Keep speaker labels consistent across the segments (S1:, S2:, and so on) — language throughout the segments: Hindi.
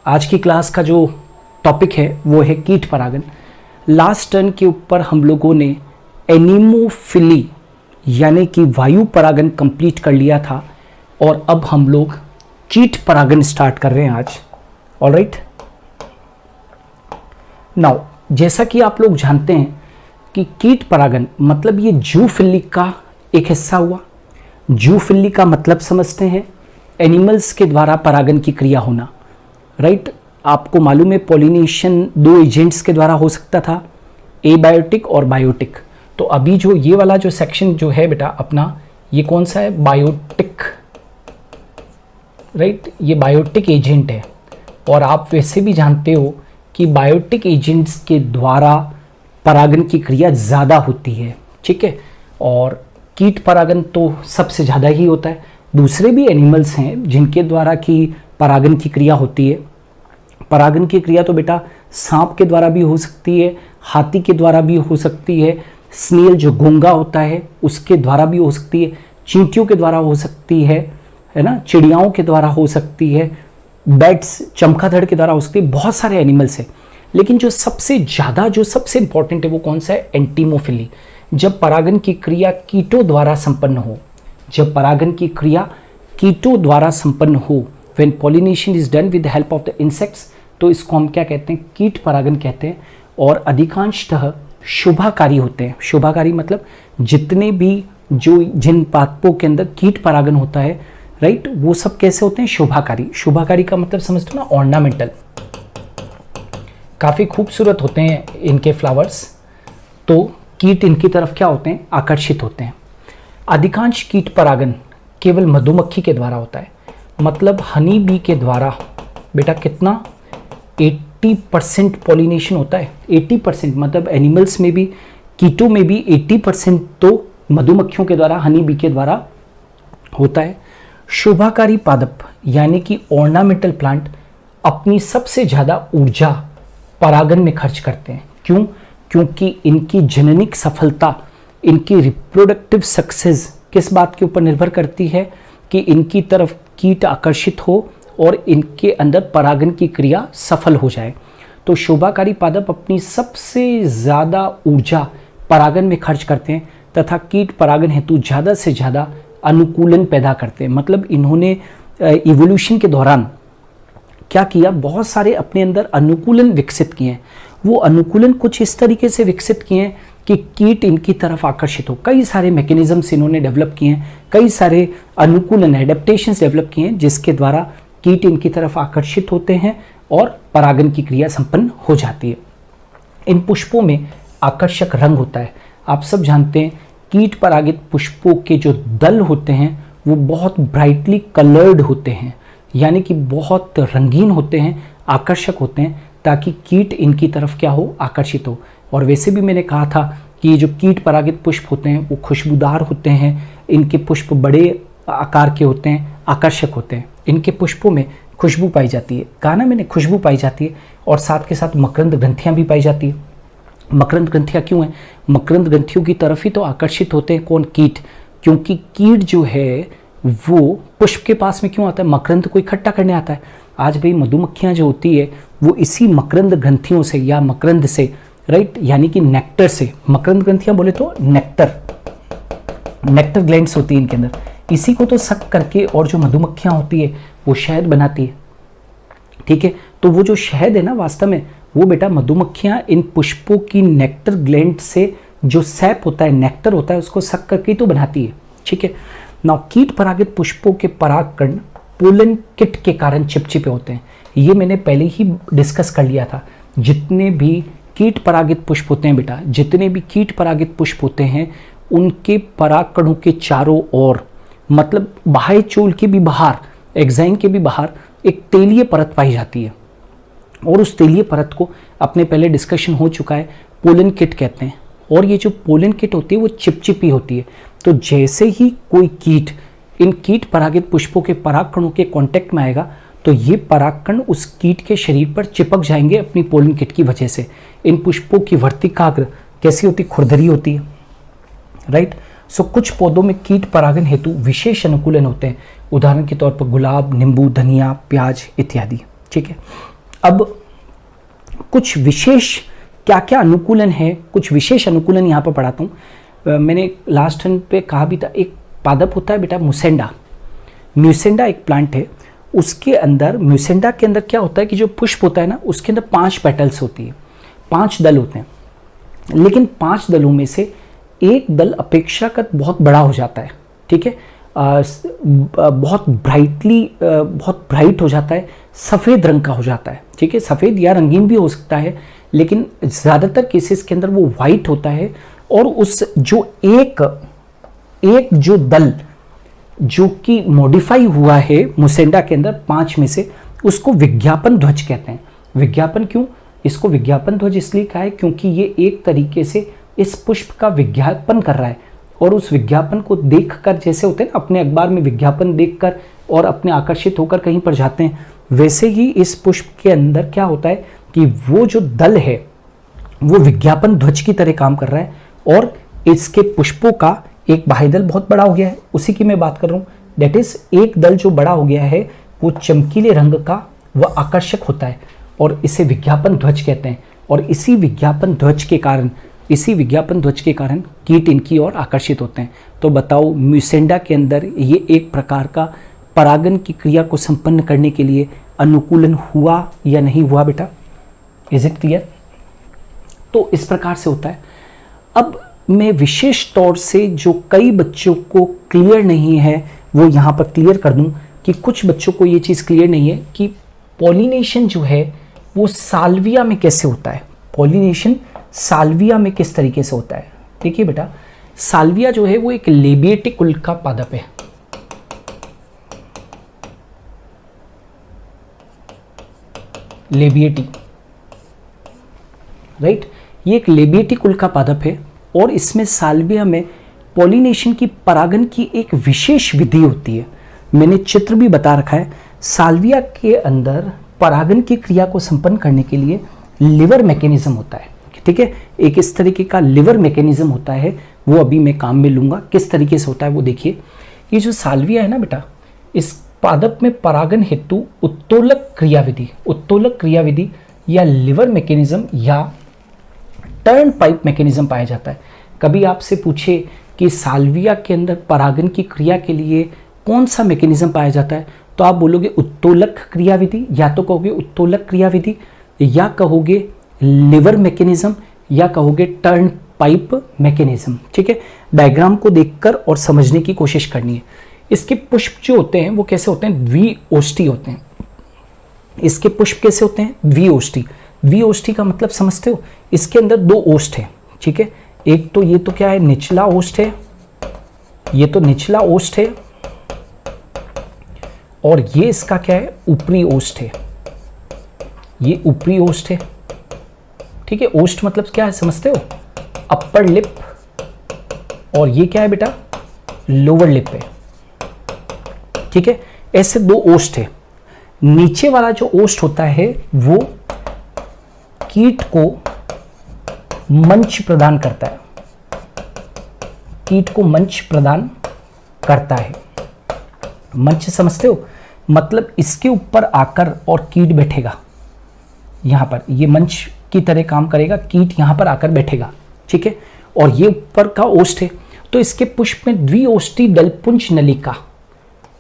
S1: आज की क्लास का जो टॉपिक है वो है कीट परागन। लास्ट टर्न के ऊपर हम लोगों ने एनीमोफिली यानी कि वायु परागन कंप्लीट कर लिया था और अब हम लोग कीट परागन स्टार्ट कर रहे हैं आज। ऑलराइट, नाउ जैसा कि आप लोग जानते हैं कि कीट परागन मतलब ये जूफिली का एक हिस्सा हुआ। जूफिली का मतलब समझते हैं, एनिमल्स के द्वारा परागन की क्रिया होना। राइट, आपको मालूम है पॉलिनेशन दो एजेंट्स के द्वारा हो सकता था, एबायोटिक और बायोटिक। तो अभी जो ये वाला जो सेक्शन जो है बेटा अपना, ये कौन सा है? बायोटिक। राइट, ये बायोटिक एजेंट है और आप वैसे भी जानते हो कि बायोटिक एजेंट्स के द्वारा परागन की क्रिया ज़्यादा होती है। ठीक है, और कीट परागन तो सबसे ज़्यादा ही होता है। दूसरे भी एनिमल्स हैं जिनके द्वारा की परागन की क्रिया होती है। परागन की क्रिया तो बेटा सांप के द्वारा भी हो सकती है, हाथी के द्वारा भी हो सकती है, स्नेल जो घोंगा होता है उसके द्वारा भी हो सकती है, चींटियों के द्वारा हो सकती है ना, चिड़ियाओं के द्वारा हो सकती है, बैट्स चमगादड़ के द्वारा हो सकती है। बहुत सारे एनिमल्स हैं, लेकिन जो सबसे ज़्यादा जो सबसे इंपॉर्टेंट है वो कौन सा है? एंटीमोफिली। जब परागन की क्रिया कीटों द्वारा संपन्न हो, जब परागन की क्रिया कीटों द्वारा संपन्न हो, when pollination is done with the help of the insects, तो इसको हम क्या कहते हैं? कीट परागन कहते हैं। और अधिकांशतः शुभाकारी होते हैं। शुभाकारी मतलब जितने भी जिन पादपों के अंदर कीट परागन होता है, राइट, वो सब कैसे होते हैं? शुभाकारी। शुभाकारी का मतलब समझते हो ना, ऑर्नामेंटल। काफ़ी खूबसूरत होते हैं इनके फ्लावर्स, तो कीट इनकी तरफ क्या होते हैं? आकर्षित होते हैं। अधिकांश कीट परागन केवल मधुमक्खी के द्वारा होता है, मतलब हनी बी के द्वारा बेटा कितना? 80% पॉलिनेशन होता है। 80% मतलब एनिमल्स में भी, कीटों में भी 80% तो मधुमक्खियों के द्वारा, हनी बी के द्वारा होता है। शुभाकारी पादप यानी कि ऑर्नामेंटल प्लांट अपनी सबसे ज़्यादा ऊर्जा परागन में खर्च करते हैं। क्यों? क्योंकि इनकी जननिक सफलता, इनकी रिप्रोडक्टिव सक्सेस किस बात के ऊपर निर्भर करती है? कि इनकी तरफ कीट आकर्षित हो और इनके अंदर परागन की क्रिया सफल हो जाए। तो शोभाकारी पादप अपनी सबसे ज़्यादा ऊर्जा परागन में खर्च करते हैं तथा कीट परागन हेतु ज़्यादा से ज़्यादा अनुकूलन पैदा करते हैं। मतलब इन्होंने इवोल्यूशन के दौरान क्या किया? बहुत सारे अपने अंदर अनुकूलन विकसित किए हैं। वो अनुकूलन कुछ इस तरीके से विकसित किए हैं कि कीट इनकी तरफ आकर्षित हो। कई सारे मैकेनिज्म्स इन्होंने डेवलप किए हैं, कई सारे अनुकूलन एडेप्टेशंस डेवलप किए हैं जिसके द्वारा कीट इनकी तरफ आकर्षित होते हैं और परागन की क्रिया संपन्न हो जाती है। इन पुष्पों में आकर्षक रंग होता है। आप सब जानते हैं कीट परागित पुष्पों के जो दल होते हैं वो बहुत ब्राइटली कलर्ड होते हैं, यानी कि बहुत रंगीन होते हैं, आकर्षक होते हैं, ताकि कीट इनकी तरफ क्या हो? आकर्षित हो। और वैसे भी मैंने कहा था कि ये जो कीट परागित पुष्प होते हैं वो खुशबूदार होते हैं, इनके पुष्प बड़े आकार के होते हैं, आकर्षक होते हैं। इनके पुष्पों में खुशबू पाई जाती है, कहा ना मैंने, खुशबू पाई जाती है, और साथ के साथ मकरंद ग्रंथियाँ भी पाई जाती है। मकरंद ग्रंथियाँ क्यों हैं? मकरंद ग्रंथियों की तरफ ही तो आकर्षित होते हैं कौन? कीट। क्योंकि कीट जो है वो पुष्प के पास में क्यों आता है? मकरंद को इकट्ठा करने आता है। आज भाई मधुमक्खियाँ जो होती है वो इसी मकरंद ग्रंथियों से या मकरंद से, राइट, यानी कि नेक्टर से, मकरंद ग्रंथियाँ बोले तो नेक्टर ग्लैंड्स होती है इनके अंदर, इसी को तो सक करके और जो मधुमक्खियाँ होती है वो शहद बनाती है। ठीक है, तो वो जो शहद है ना, वास्तव में वो बेटा मधुमक्खियाँ इन पुष्पों की नेक्टर ग्लैंड से जो सैप होता है, नेक्टर होता है, उसको सक करके तो बनाती है। ठीक है, ना कीट परागित पुष्पों के परागकण पोलन किट के कारण चिपचिपे होते हैं। ये मैंने पहले ही डिस्कस कर लिया था। जितने भी कीट परागित पुष्प होते हैं बेटा, जितने भी कीट परागित पुष्प होते हैं उनके परागकणों के चारों ओर, मतलब बाह्य चोल के भी बाहर, एक्साइन के भी बाहर एक तेलीय परत पाई जाती है। और उस तेलीय परत को अपने पहले डिस्कशन हो चुका है, पोलन किट कहते हैं। और ये जो पोलन किट होती है वो चिपचिपी होती है। तो जैसे ही कोई कीट इन कीट परागित पुष्पों के परागकणों के कांटेक्ट में आएगा तो ये परागकण उस कीट के शरीर पर चिपक जाएंगे अपनी पोलन किट की वजह से। इन पुष्पों की वर्तिकाग्र कैसी होती? खुरदरी होती है, राइट। सो कुछ पौधों में कीट परागन हेतु विशेष अनुकूलन होते हैं, उदाहरण के तौर पर गुलाब, नींबू, धनिया, प्याज इत्यादि। ठीक है। अब कुछ विशेष क्या क्या अनुकूलन है, कुछ विशेष अनुकूलन यहाँ पर पढ़ाता हूँ। मैंने लास्ट टर्न पे कहा भी था, एक पादप होता है बेटा म्यूसेंडा। म्यूसेंडा एक प्लांट है, उसके अंदर म्यूसेंडा के अंदर क्या होता है कि जो पुष्प होता है ना, उसके अंदर 5 पेटल्स होती है, 5 दल होते हैं। लेकिन 5 दलों में से एक दल अपेक्षाकृत बहुत बड़ा हो जाता है, ठीक है, बहुत ब्राइट हो जाता है, सफ़ेद रंग का हो जाता है, ठीक है। सफ़ेद या रंगीन भी हो सकता है, लेकिन ज़्यादातर केसेस के अंदर वो वाइट होता है। और उस जो एक जो दल जो कि मॉडिफाई हुआ है मुसेंडा के अंदर 5 में से, उसको विज्ञापन ध्वज कहते हैं। विज्ञापन क्यों? इसको विज्ञापन ध्वज इसलिए कहा है क्योंकि ये एक तरीके से इस पुष्प का विज्ञापन कर रहा है। और उस विज्ञापन को देखकर, जैसे होते हैं ना अपने अखबार में विज्ञापन देखकर और अपने आकर्षित होकर कहीं पर जाते हैं, वैसे ही इस पुष्प के अंदर क्या होता है कि वो जो दल है वो विज्ञापन ध्वज की तरह काम कर रहा है। और इसके पुष्पों का एक बाह्य दल बहुत बड़ा हो गया है, उसी की मैं बात कर रहा हूँ। दैट इज, एक दल जो बड़ा हो गया है वो चमकीले रंग का, वह आकर्षक होता है और इसे विज्ञापन ध्वज कहते हैं। और इसी विज्ञापन ध्वज के कारण कीट इनकी ओर आकर्षित होते हैं। तो बताओ, म्यूसेंडा के अंदर ये एक प्रकार का परागन की क्रिया को संपन्न करने के लिए अनुकूलन हुआ या नहीं हुआ बेटा? Is it clear? तो इस प्रकार से होता है। अब मैं विशेष तौर से जो कई बच्चों को क्लियर नहीं है वो यहाँ पर क्लियर कर दूं कि कुछ बच्चों को ये चीज़ क्लियर नहीं है कि पॉलिनेशन जो है वो साल्विया में कैसे होता है। पॉलिनेशन साल्विया में किस तरीके से होता है? देखिए बेटा, साल्विया जो है वो एक लेबिएटी कुल का पादप है। लेबिएटी, राइट, ये एक लेबिएटी कुल का पादप है और इसमें साल्विया में पॉलिनेशन की, परागन की एक विशेष विधि होती है। मैंने चित्र भी बता रखा है। साल्विया के अंदर परागन की क्रिया को संपन्न करने के लिए लिवर मैकेनिज्म होता है, ठीक है। एक इस तरीके का लिवर मैकेनिज्म होता है, वो अभी मैं काम में लूंगा। किस तरीके से होता है वो देखिए। ये जो साल्विया है ना बेटा, इस पादप में परागन हेतु उत्तोलक क्रियाविधि या लिवर मैकेनिज्म या टर्न पाइप मैकेनिज्म पाया जाता है। कभी आपसे पूछे कि साल्विया के अंदर परागन की क्रिया के लिए कौन सा मैकेनिज्म पाया जाता है, तो आप बोलोगे उत्तोलक क्रियाविधि, या तो कहोगे उत्तोलक क्रियाविधि, या कहोगे लिवर मैकेनिज्म, या कहोगे टर्न पाइप मैकेनिज्म, ठीक है। डायग्राम को देखकर और समझने की कोशिश करनी है। इसके पुष्प जो होते हैं वो कैसे होते हैं? द्विओष्ठी होते हैं। इसके पुष्प कैसे होते हैं? द्विओष्ठी। द्विओष्ठी का मतलब समझते हो? इसके अंदर 2 ओष्ठ है, ठीक है। एक तो ये तो क्या है, निचला ओष्ठ है, ये तो निचला ओष्ठ है, और ये इसका क्या है, ऊपरी ओष्ठ है। ये ऊपरी ओष्ठ है, ठीक है। ओष्ठ मतलब क्या है समझते हो? Upper lip. और ये क्या है बेटा? लोअर लिप है, ठीक है। ऐसे 2 ओष्ठ है। नीचे वाला जो ओष्ठ होता है वो कीट को मंच प्रदान करता है, कीट को मंच प्रदान करता है। मंच समझते हो? मतलब इसके ऊपर आकर और कीट बैठेगा, यहां पर ये मंच की तरह काम करेगा, कीट यहां पर आकर बैठेगा, ठीक है। और ये ऊपर का ओष्ठ है। तो इसके पुष्प में द्विओष्ठी दलपुंज नलिका,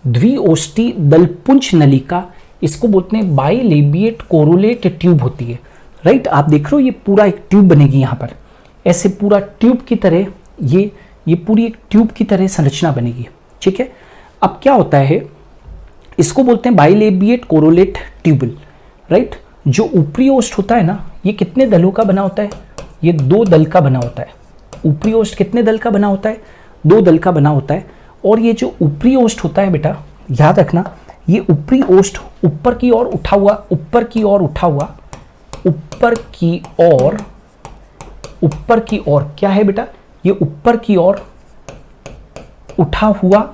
S1: द्विओष्ठी दलपुंज नलिका, इसको बोलते हैं बाइलेबिएट कोरोलेट ट्यूब होती है, राइट। आप देख रहे हो ये पूरा एक ट्यूब बनेगी यहाँ पर, ऐसे पूरा ट्यूब की तरह, ये पूरी एक ट्यूब की तरह संरचना बनेगी, ठीक है। अब क्या होता है, इसको बोलते हैं बाइलेबिएट कोरोलेट ट्यूबल, राइट। जो ऊपरी ओष्ठ होता है ना, ये कितने दलों का बना होता है? ये 2 दल का बना होता है। ऊपरी ओष्ठ कितने दल का बना होता है? 2 दल का बना होता है। और ये जो ऊपरी ओष्ठ होता है बेटा, याद रखना, ये ऊपरी ओष्ठ ऊपर की ओर उठा हुआ, ऊपर की ओर उठा हुआ, ऊपर की ओर क्या है बेटा? ये ऊपर की ओर उठा हुआ,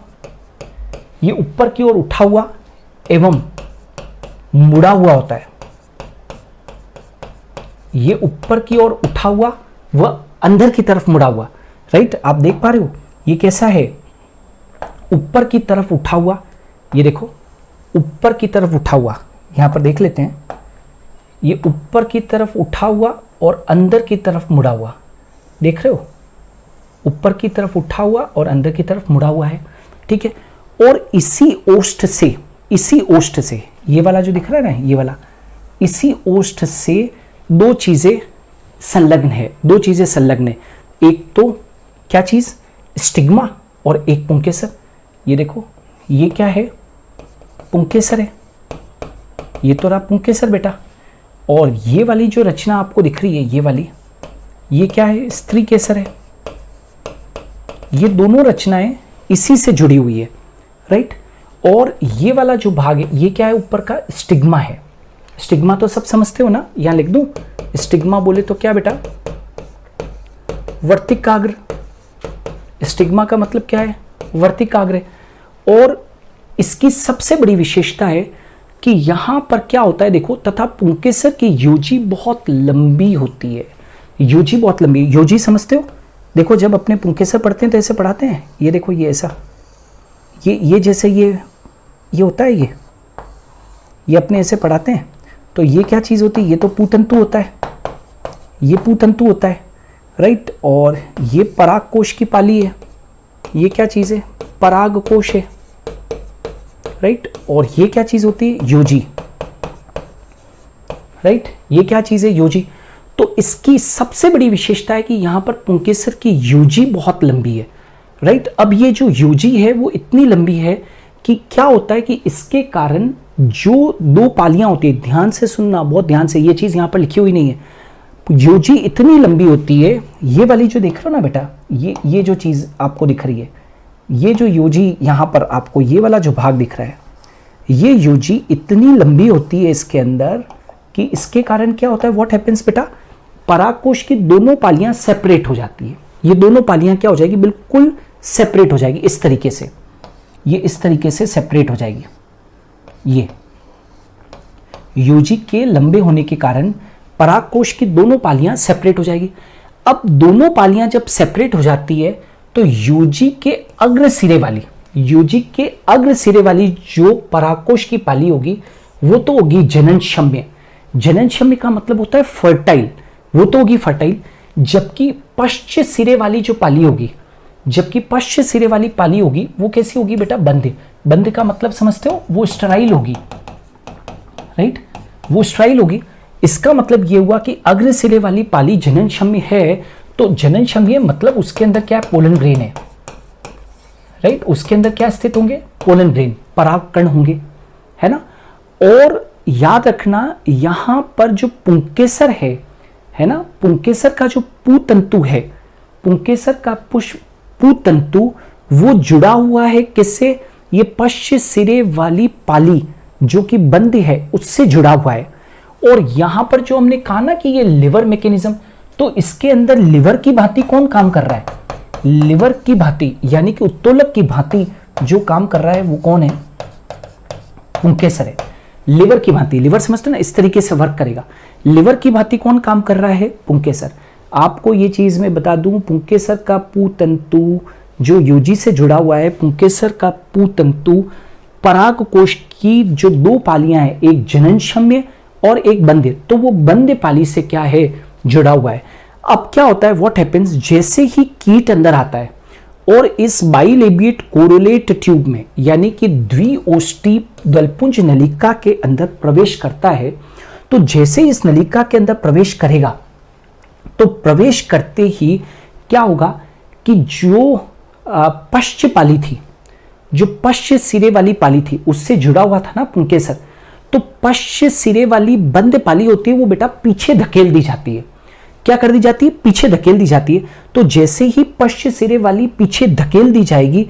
S1: ये ऊपर की ओर उठा हुआ एवं मुड़ा हुआ होता है। ये ऊपर की ओर उठा हुआ, वह अंदर की तरफ मुड़ा हुआ, राइट। आप देख पा रहे हो ये कैसा है? ऊपर की तरफ उठा हुआ, ये देखो ऊपर की तरफ उठा हुआ, यहां पर देख लेते हैं, ये ऊपर की तरफ उठा हुआ और अंदर की तरफ मुड़ा हुआ, देख रहे हो, ऊपर की तरफ उठा हुआ और अंदर की तरफ मुड़ा हुआ है, ठीक है। और इसी ओष्ठ से ये वाला जो दिख रहा है ना, ये वाला, इसी ओष्ठ से दो चीजें संलग्न है, एक तो क्या चीज, स्टिग्मा, और एक पुंकेसर। ये देखो, ये क्या है, पुंकेसर है, ये तो रहा पुंकेसर बेटा। और ये वाली जो रचना आपको दिख रही है, ये वाली, ये क्या है, स्त्री केसर है। ये दोनों रचनाएं इसी से जुड़ी हुई है, राइट। और ये वाला जो भाग है, ये क्या है, ऊपर का स्टिग्मा है। स्टिग्मा तो सब समझते हो ना, यहां लिख दूं, स्टिग्मा बोले तो क्या बेटा, वर्तिकाग्र। स्टिग्मा का मतलब क्या है, वर्तिकाग्र। और इसकी सबसे बड़ी विशेषता है कि यहां पर क्या होता है, देखो, तथा पुंकेसर की योजी बहुत लंबी होती है। योजी बहुत लंबी, योजी समझते हो, देखो जब अपने पुंकेसर पढ़ते हैं तो ऐसे पढ़ाते हैं, ये देखो, ये ऐसा, ये जैसे ये होता है, ये अपने ऐसे पढ़ाते हैं। तो ये क्या चीज होती है, ये तो पूतंतु होता है, ये पूतंतु होता है, राइट। और ये पराग कोश की पाली है, ये क्या चीज है, पराग कोश है, राइट। और ये क्या चीज होती है, योजी, राइट। ये क्या चीज है, योजी। तो इसकी सबसे बड़ी विशेषता है कि यहां पर पुंकेसर की योजी बहुत लंबी है, राइट। अब ये जो योजी है वो इतनी लंबी है कि क्या होता है कि इसके कारण जो दो पालियां होती है, ध्यान से सुनना, बहुत ध्यान से, ये चीज यहां पर लिखी हुई नहीं है, योजी इतनी लंबी होती है, ये वाली जो देख रहे हो ना बेटा, ये जो चीज आपको दिख रही है, ये जो योजी यहां पर आपको ये वाला जो भाग दिख रहा है, ये योजी इतनी लंबी होती है इसके अंदर कि इसके कारण क्या होता है, व्हाट हैपेंस बेटा, परागकोश की दोनों पालियां सेपरेट हो जाती है। ये दोनों पालियां क्या हो जाएगी, बिल्कुल सेपरेट हो जाएगी, इस तरीके से, ये इस तरीके से सेपरेट हो जाएगी। ये योजी के लंबे होने के कारण परागकोश की दोनों पालियां सेपरेट हो जाएगी। अब दोनों पालियां जब सेपरेट हो जाती है तो योजी के अग्र सिरे वाली जो परागकोश की पाली होगी वो तो होगी जननशम्य। जननशम्य का मतलब होता है फर्टाइल, वो तो होगी फर्टाइल। जबकि पश्च सिरे वाली जो पाली होगी, वो कैसी होगी बेटा, बंध। बंध का मतलब समझते हो, वो स्टराइल होगी, राइट, वो स्टराइल होगी। इसका मतलब ये हुआ कि अग्र सिरे वाली पाली जननशम्य है, तो जननशम्य मतलब उसके अंदर क्या है, पोलन ग्रेन है, राइट। उसके अंदर क्या स्थित होंगे, पोलन ग्रेन, परागकण होंगे, है ना। और याद रखना, यहां पर जो पुंकेसर है ना, पुंकेसर का जो पूतंतु है, पुंकेसर का पूतंतु वो जुड़ा हुआ है किससे, ये पश्च सिरे वाली पाली जो कि बंद है उससे जुड़ा हुआ है। और यहां पर जो हमने कहा ना कि ये लिवर मैकेनिज्म, तो इसके अंदर लिवर की भांति कौन काम कर रहा है, लिवर की भांति, यानी कि उत्तोलक की भांति जो काम कर रहा है वो कौन है, पुंकेसर है। लिवर की भांति, लिवर समझते ना, इस तरीके से वर्क करेगा। लिवर की भांति कौन काम कर रहा है, पुंकेसर। आपको ये चीज मैं बता दूं, पुंकेसर का पूतंतु जो योजी से जुड़ा हुआ है, पुंकेसर का पूतंतु परागकोश की जो दो पालियां हैं, एक जननशम्य और एक बंध्य, तो वो बंध्य पाली से क्या है, जुड़ा हुआ है। अब क्या होता है, व्हाट हैपेंस, जैसे ही कीट अंदर आता है और इस बाइलेबिएट कोरोलेट ट्यूब में, यानी कि द्विओष्टी द्वलपुंज नलिका के अंदर प्रवेश करता है, तो जैसे इस नलिका के अंदर प्रवेश करेगा तो प्रवेश करते ही क्या होगा कि जो पश्च पाली थी, जो पश्च सिरे वाली पाली थी, उससे जुड़ा हुआ था ना पुंकेसर, तो पश्च सिरे वाली बंद पाली होती है, वो बेटा पीछे धकेल दी जाती है। क्या कर दी जाती है, पीछे धकेल दी जाती है। तो जैसे ही पश्च सिरे वाली पीछे धकेल दी जाएगी,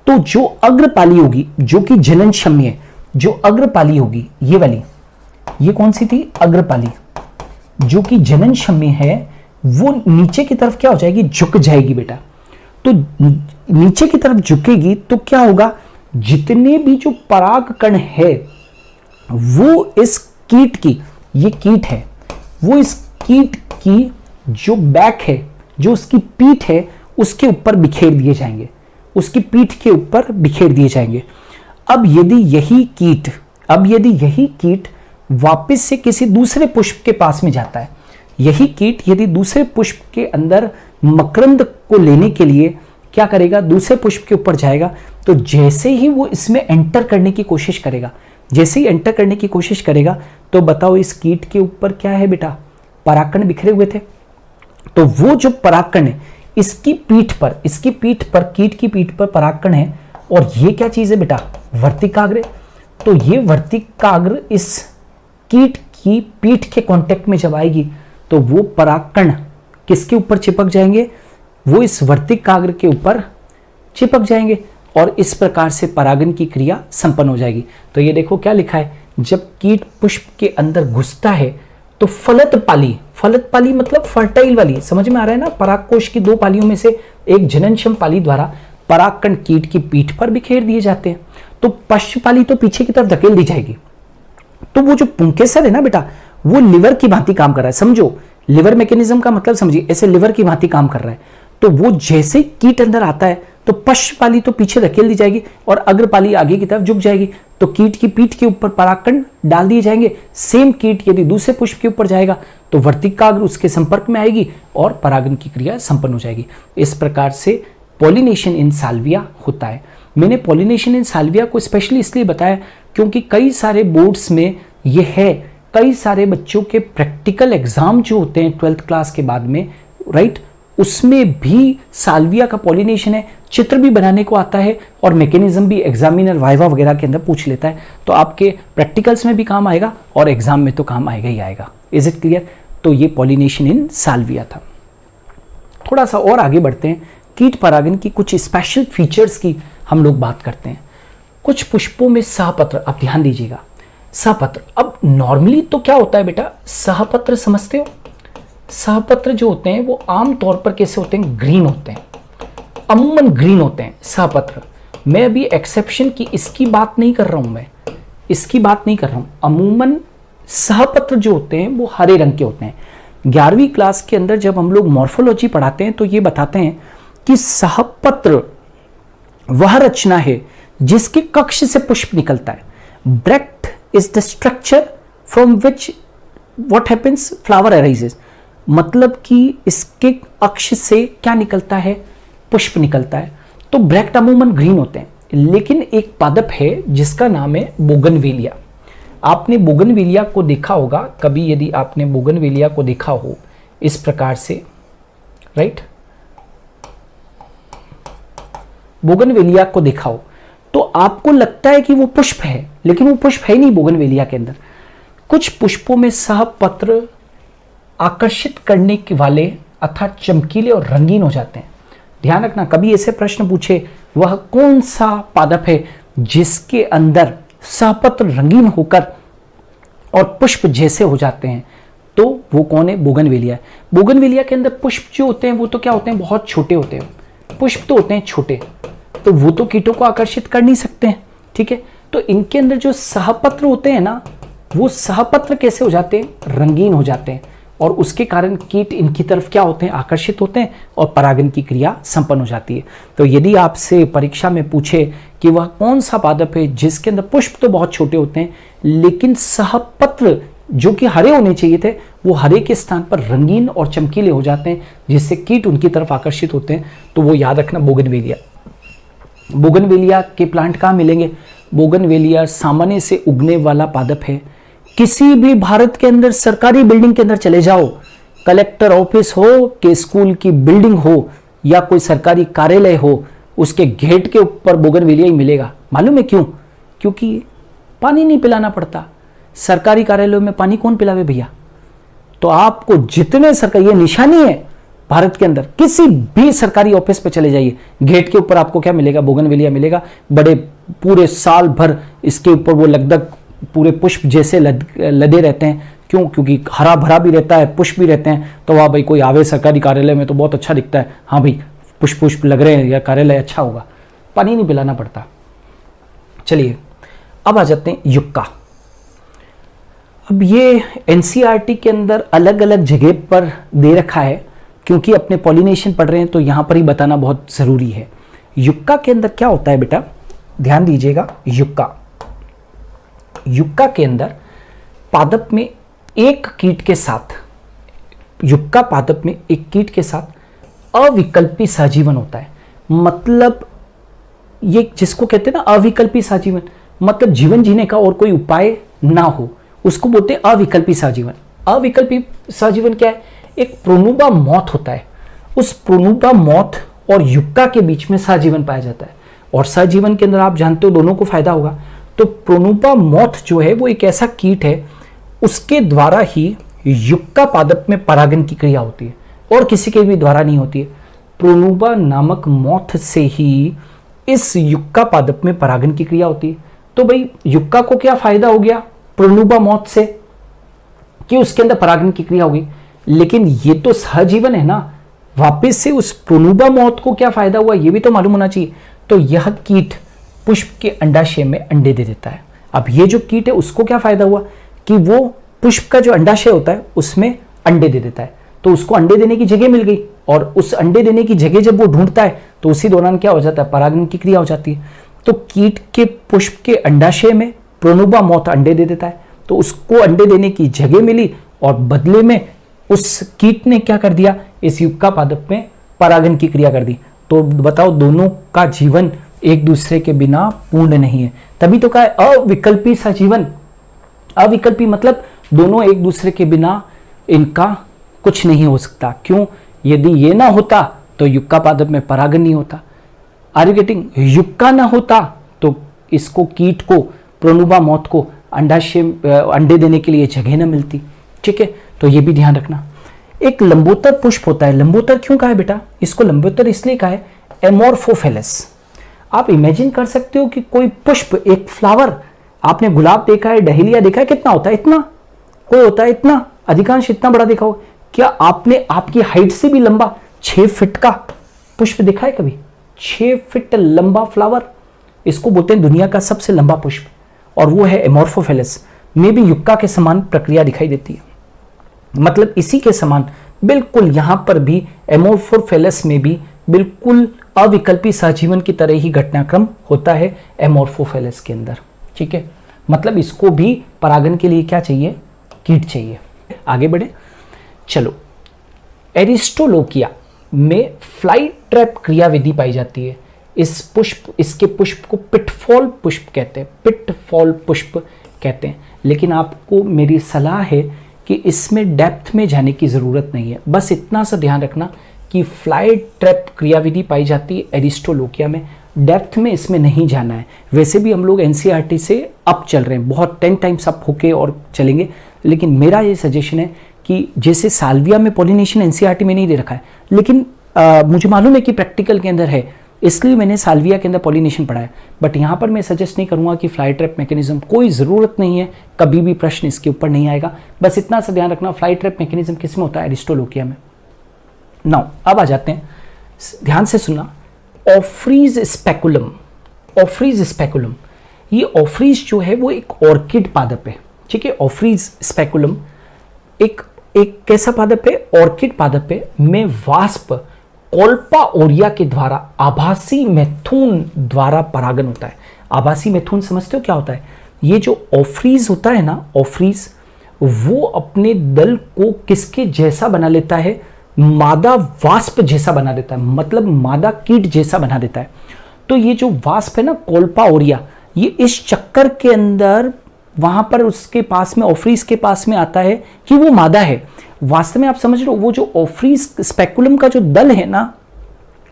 S1: तो जो अग्र पाली होगी, जो कि जननशम्य, जो अग्र पाली होगी, ये वाली, ये कौन सी थी, अग्र पाली, जो कि जननशम्य है, वो नीचे की तरफ क्या हो जाएगी, झुक जाएगी बेटा। तो नीचे की तरफ झुकेगी तो क्या होगा, जितने भी जो परागकण है वो इस कीट की, ये कीट है, वो इस कीट की जो बैक है, जो उसकी पीठ है, उसके ऊपर बिखेर दिए जाएंगे, उसकी पीठ के ऊपर बिखेर दिए जाएंगे। अब यदि यही कीट वापस से किसी दूसरे पुष्प के पास में जाता है। यही कीट यदि दूसरे पुष्प के अंदर मकरंद को लेने के लिए क्या करेगा, दूसरे पुष्प के ऊपर जाएगा, तो जैसे ही वो इसमें एंटर करने की कोशिश करेगा, जैसे ही एंटर करने की कोशिश करेगा, तो बताओ इस कीट के ऊपर क्या है बेटा, परागकण बिखरे हुए थे। तो वो जो परागकण है इसकी पीठ पर कीट की पीठ पर परागकण है, और ये क्या चीज है बेटा, वर्तिकाग्र। तो ये वर्तिकाग्र इस कीट की पीठ के कांटेक्ट में जब आएगी तो वो परागकण किसके ऊपर चिपक जाएंगे, वो इस वर्तिकाग्र के ऊपर चिपक जाएंगे, और इस प्रकार से परागन की क्रिया संपन्न हो जाएगी। तो ये देखो क्या लिखा है, जब कीट पुष्प के अंदर घुसता है तो फलत पाली मतलब फर्टाइल वाली, समझ में आ रहा है ना, परागकोश की 2 पालियों में से एक जननक्षम पाली द्वारा परागकण कीट की पीठ पर बिखेर दिए जाते हैं। तो पश्चपाली तो पीछे की तरफ धकेल दी जाएगी। तो वो जो पुंकेसर है ना बेटा, वो लिवर की भांति काम कर रहा है, समझो लिवर मैकेनिज्म का मतलब समझिए, ऐसे लिवर की भांति काम कर रहा है। तो वो जैसे कीट अंदर आता है तो पश्चपाली तो पीछे धकेल दी जाएगी और अग्रपाली आगे की तरफ झुक जाएगी, तो कीट की पीठ के ऊपर परागकण डाल दिए जाएंगे। सेम कीट यदि दूसरे पुष्प के ऊपर जाएगा तो वर्तिकाग्र उसके संपर्क में आएगी और परागन की क्रिया संपन्न हो जाएगी। इस प्रकार से पॉलिनेशन इन साल्विया होता है। मैंने पॉलिनेशन इन साल्विया को स्पेशली इसलिए बताया क्योंकि कई सारे बोर्ड्स में ये है, कई सारे बच्चों के प्रैक्टिकल एग्जाम जो होते हैं 12th क्लास के बाद में, राइट, उसमें भी साल्विया का पॉलिनेशन है, चित्र भी बनाने को आता है और मैकेनिज्म भी एग्जामिनर वाइवा वगैरह के अंदर पूछ लेता है। तो आपके प्रैक्टिकल्स में भी काम आएगा और एग्जाम में तो काम आएगा ही आएगा। Is it clear? तो ये पॉलिनेशन इन साल्विया था। थोड़ा सा और आगे बढ़ते हैं, कीट परागन की कुछ स्पेशल फीचर्स की हम लोग बात करते हैं। कुछ पुष्पों में सहपत्र, आप ध्यान दीजिएगा, सहपत्र। अब नॉर्मली तो क्या होता है बेटा, सहपत्र समझते हो, सहपत्र जो होते हैं वो आम तौर पर कैसे होते हैं, ग्रीन होते हैं, अमूमन ग्रीन होते हैं सहपत्र। मैं अभी एक्सेप्शन की इसकी बात नहीं कर रहा हूं, मैं इसकी बात नहीं कर रहा हूं। अमूमन सहपत्र जो होते हैं वो हरे रंग के होते हैं। 11वीं क्लास के अंदर जब हम लोग मॉर्फोलॉजी पढ़ाते हैं तो ये बताते हैं कि सहपत्र वह रचना है जिसके कक्ष से पुष्प निकलता है। Bract is the structure from which what happens, flower arises. मतलब कि इसके अक्ष से क्या निकलता है, पुष्प निकलता है। तो ब्रैक्ट अमूमन ग्रीन होते हैं, लेकिन एक पादप है जिसका नाम है बोगनवेलिया। आपने बोगनवेलिया को देखा होगा कभी, यदि आपने बोगनवेलिया को देखा हो इस प्रकार से, राइट, बोगनवेलिया को देखा हो तो आपको लगता है कि वो पुष्प है, लेकिन वो पुष्प है नहीं बोगनवेलिया के अंदर। कुछ पुष्पों में सहपत्र आकर्षित करने के वाले अर्थात चमकीले और रंगीन हो जाते हैं। ध्यान रखना, कभी ऐसे प्रश्न पूछे वह कौन सा पादप है जिसके अंदर सहपत्र रंगीन होकर और पुष्प जैसे हो जाते हैं, तो वो कौन है, बोगनवेलिया है। बोगनवेलिया के अंदर पुष्प जो होते हैं वो तो क्या होते हैं, बहुत छोटे होते हैं, पुष्प तो होते हैं छोटे, तो वो तो कीटों को आकर्षित कर नहीं सकते हैं, ठीक है। तो इनके अंदर जो सहपत्र होते हैं ना, वो सहपत्र कैसे हो जाते हैं, रंगीन हो जाते हैं, और उसके कारण कीट इनकी तरफ क्या होते हैं, आकर्षित होते हैं और परागन की क्रिया संपन्न हो जाती है। तो यदि आपसे परीक्षा में पूछे कि वह कौन सा पादप है जिसके अंदर पुष्प तो बहुत छोटे होते हैं लेकिन सहपत्र जो कि हरे होने चाहिए थे वो हरे के स्थान पर रंगीन और चमकीले हो जाते हैं, जिससे कीट उनकी तरफ आकर्षित होते हैं, तो वो याद रखना बोगनवेलिया। बोगनवेलिया के प्लांट कहाँ मिलेंगे, बोगनवेलिया सामान्य से उगने वाला पादप है। किसी भी भारत के अंदर सरकारी बिल्डिंग के अंदर चले जाओ, कलेक्टर ऑफिस हो कि स्कूल की बिल्डिंग हो या कोई सरकारी कार्यालय हो, उसके गेट के ऊपर बोगनवेलिया ही मिलेगा। मालूम है क्यों? क्योंकि पानी नहीं पिलाना पड़ता। सरकारी कार्यालयों में पानी कौन पिलावे भैया? तो आपको जितने सरकारी, ये निशानी है भारत के अंदर, किसी भी सरकारी ऑफिस पे चले जाइए, गेट के ऊपर आपको क्या मिलेगा, बोगनवेलिया मिलेगा। बड़े पूरे साल भर इसके ऊपर वो लगभग पूरे पुष्प जैसे लदे रहते हैं। क्यों? क्योंकि हरा भरा भी रहता है, पुष्प भी रहते हैं। तो वाह भाई, कोई आवे सरकारी कार्यालय में तो बहुत अच्छा दिखता है, हाँ भाई पुष्प पुष्प लग रहे हैं या कार्यालय अच्छा होगा, पानी नहीं पिलाना पड़ता। चलिए अब आ जाते हैं युक्का। अब ये एनसीईआरटी के अंदर अलग अलग जगह पर दे रखा है, क्योंकि अपने पॉलिनेशन पढ़ रहे हैं तो यहां पर ही बताना बहुत जरूरी है। युक्का के अंदर क्या होता है बेटा, ध्यान दीजिएगा। युक्का के अंदर पादप में एक कीट के साथ, युक्का पादप में एक कीट के साथ अविकल्पी सहजीवन होता है। मतलब ये जिसको कहते हैं ना अविकल्पी सहजीवन, मतलब जीवन जीने का और कोई उपाय ना हो, उसको बोलते हैं अविकल्पी सहजीवन। अविकल्पी सहजीवन क्या है? एक प्रोनुबा मॉथ होता है, उस प्रोनुबा मॉथ और युक्का के बीच में सहजीवन पाया जाता है। और सहजीवन के अंदर आप जानते हो दोनों को फायदा होगा। तो प्रोनुबा मॉथ जो है वो एक ऐसा कीट है, उसके द्वारा ही युक्का पादप में परागन की क्रिया होती है, और किसी के भी द्वारा नहीं होती है। प्रोनुबा नामक मॉथ से ही इस युक्का पादप में परागन की क्रिया होती है। तो भाई युक्का को क्या फायदा हो गया प्रोनुबा मॉथ से कि उसके अंदर परागन की क्रिया होगी, लेकिन ये तो सहजीवन है ना, वापस से उस प्रोनुबा मॉथ को क्या फायदा हुआ ये भी तो मालूम होना चाहिए। तो यह कीट पुष्प के अंडाशय में अंडे दे देता है। अब ये जो कीट है उसको क्या फायदा हुआ कि वो पुष्प का जो अंडाशय होता है उसमें अंडे दे देता है, तो उसको अंडे देने की जगह मिल गई, और उस अंडे देने की जगह जब वो ढूंढता है तो उसी दौरान क्या हो जाता है, परागन की क्रिया हो जाती है। तो कीट के पुष्प के अंडाशय में प्रोनुबा मॉथ अंडे दे देता है, तो उसको अंडे देने की जगह मिली, और बदले में उस कीट ने क्या कर दिया, इस युक्का पादप में परागन की क्रिया कर दी। तो बताओ दोनों का जीवन एक दूसरे के बिना पूर्ण नहीं है। तभी तो कहा है अविकल्पी सहजीवन। अविकल्पी मतलब दोनों एक दूसरे के बिना इनका कुछ नहीं हो सकता। क्यों? यदि ये ना होता तो युक्का पादप में परागन नहीं होता। Are you getting? युक्का ना होता तो इसको कीट को प्रोनुबा मॉथ को अंडे देने के लिए जगह ना मिलती। ठीक है, तो ये भी ध्यान रखना। एक लंबोत्तर पुष्प होता है। लंबोत्तर क्यों कहा है बेटा? इसको लंबोत्तर इसलिए कहा है एमोर्फोफेलस। आप इमेजिन कर सकते हो कि कोई पुष्प, एक फ्लावर, आपने गुलाब देखा है, डहेलिया देखा है, कितना होता है? इतना। कोई होता है इतना, अधिकांश इतना बड़ा देखा होगा। क्या आपने आपकी हाइट से भी लंबा 6 फीट का पुष्प देखा है कभी? 6 फीट लंबा फ्लावर, इसको बोलते हैं दुनिया का सबसे लंबा पुष्प, और वो है एमोर्फोफेलस। में भी युक्का के समान प्रक्रिया दिखाई देती है। मतलब इसी के समान बिल्कुल यहां पर भी एमोर्फोफेलस में भी बिल्कुल अविकल्पी सहजीवन की तरह ही घटनाक्रम होता है एमोर्फोफेलस के अंदर। ठीक है, मतलब इसको भी परागन के लिए क्या चाहिए? कीट चाहिए। आगे बढ़े, चलो। एरिस्टोलोकिया में फ्लाई ट्रैप क्रियाविधि पाई जाती है। इसके पुष्प को पिटफॉल पुष्प कहते हैं, पिटफॉल पुष्प कहते हैं। लेकिन आपको मेरी सलाह है कि इसमें डेप्थ में जाने की जरूरत नहीं है। बस इतना सा ध्यान रखना कि फ्लाई ट्रैप क्रियाविधि पाई जाती है एरिस्टोलोकिया में, डेप्थ में इसमें नहीं जाना है। वैसे भी हम लोग एनसीईआरटी से अप चल रहे हैं, बहुत 10 टाइम्स अप होके और चलेंगे। लेकिन मेरा ये सजेशन है कि जैसे साल्विया में पॉलिनेशन एनसीईआरटी में नहीं दे रखा है, लेकिन मुझे मालूम है कि प्रैक्टिकल के अंदर है, इसलिए मैंने साल्विया के अंदर पॉलिनेशन पढ़ा है। बट यहाँ पर मैं सजेस्ट नहीं करूँगा कि फ्लाई ट्रैप मैकेनिज्म, कोई ज़रूरत नहीं है, कभी भी प्रश्न इसके ऊपर नहीं आएगा। बस इतना सा ध्यान रखना, फ्लाई ट्रैप मैकेनिज्म किस में होता है? एरिस्टोलोकिया में। नाउ अब आ जाते हैं, ध्यान से सुनना। ऑफ्रीज स्पेकुलम, ऑफ्रीज स्पेकुलम, ये ऑफ्रीज जो है वो एक ऑर्किड पादप है। ठीक है, ऑफ्रीज स्पेकुलम एक कैसा पादप है? ऑर्किड पादप है में वास्प कोल्पा ओरिया के द्वारा आभासी मैथुन द्वारा परागन होता है। आभासी मैथुन समझते हो क्या होता है? ये जो ऑफ्रीज होता है ना, ऑफ्रीज, वो अपने दल को किसके जैसा बना लेता है? मादा वास्प जैसा बना देता है, मतलब मादा कीट जैसा बना देता है। तो ये जो वास्प है ना, कोल्पा ओरिया, ये इस चक्कर के अंदर वहां पर उसके पास में, ऑफ्रीज के पास में आता है कि वो मादा है। वास्तव में आप समझ रहे हो, वो जो ऑफ्रीज स्पेकुलम का जो दल है ना,